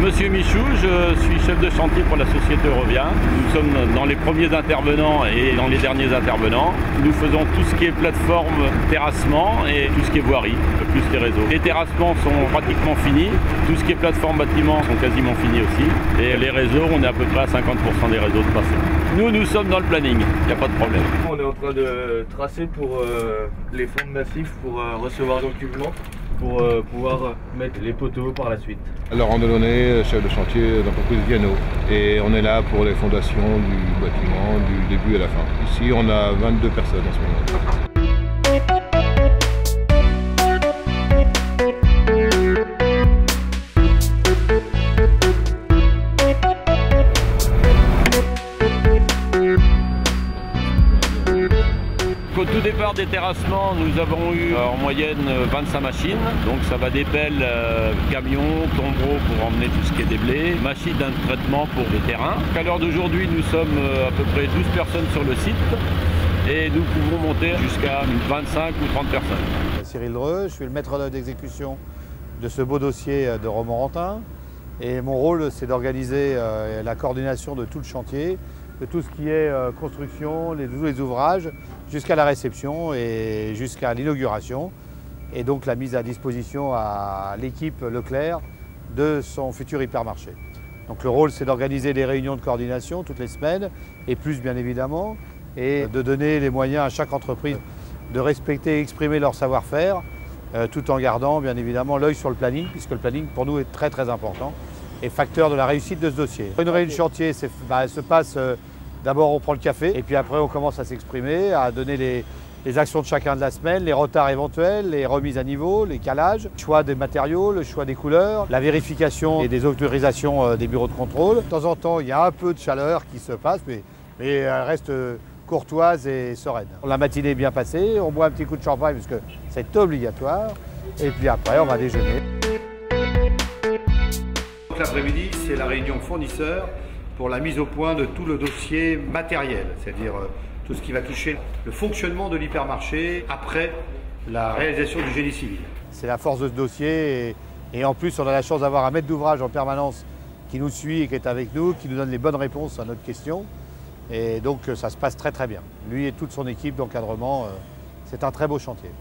Monsieur Michou, je suis chef de chantier pour la société Eurovia. Nous sommes dans les premiers intervenants et dans les derniers intervenants. Nous faisons tout ce qui est plateforme, terrassement et tout ce qui est voirie, plus les réseaux. Les terrassements sont pratiquement finis, tout ce qui est plateforme bâtiment sont quasiment finis aussi. Et les réseaux, on est à peu près à 50% des réseaux de passé. Nous sommes dans le planning, il n'y a pas de problème. On est en train de tracer pour les fonds massifs pour recevoir l'occupement, pour pouvoir mettre les poteaux par la suite. Laurent Delaunay, chef de chantier d'entreprise Viano. Et on est là pour les fondations du bâtiment du début à la fin. Ici, on a 22 personnes en ce moment. Au tout départ des terrassements, nous avons eu en moyenne 25 machines. Donc ça va des pelles, camions, tombereaux pour emmener tout ce qui est des blés, machines d'un traitement pour les terrains. À l'heure d'aujourd'hui, nous sommes à peu près 12 personnes sur le site et nous pouvons monter jusqu'à 25 ou 30 personnes. Cyril Dreux, je suis le maître d'œuvre d'exécution de ce beau dossier de Romorantin. Et mon rôle, c'est d'organiser la coordination de tout le chantier, de tout ce qui est construction, tous les ouvrages, jusqu'à la réception et jusqu'à l'inauguration. Et donc la mise à disposition à l'équipe Leclerc de son futur hypermarché. Donc le rôle, c'est d'organiser des réunions de coordination toutes les semaines, et plus bien évidemment, et de donner les moyens à chaque entreprise de respecter et exprimer leur savoir-faire, tout en gardant bien évidemment l'œil sur le planning, puisque le planning pour nous est très très important et facteur de la réussite de ce dossier. Une réunion de chantier elle se passe, d'abord on prend le café et puis après on commence à s'exprimer, à donner les actions de chacun de la semaine, les retards éventuels, les remises à niveau, les calages, le choix des matériaux, le choix des couleurs, la vérification et des autorisations des bureaux de contrôle. De temps en temps il y a un peu de chaleur qui se passe, mais elle reste courtoise et sereine. La matinée est bien passée, on boit un petit coup de champagne parce que c'est obligatoire et puis après on va déjeuner. L'après-midi, c'est la réunion fournisseur pour la mise au point de tout le dossier matériel, c'est-à-dire tout ce qui va toucher le fonctionnement de l'hypermarché après la réalisation du génie civil. C'est la force de ce dossier et en plus on a la chance d'avoir un maître d'ouvrage en permanence qui nous suit et qui est avec nous, qui nous donne les bonnes réponses à notre question. Et donc ça se passe très très bien. Lui et toute son équipe d'encadrement, c'est un très beau chantier.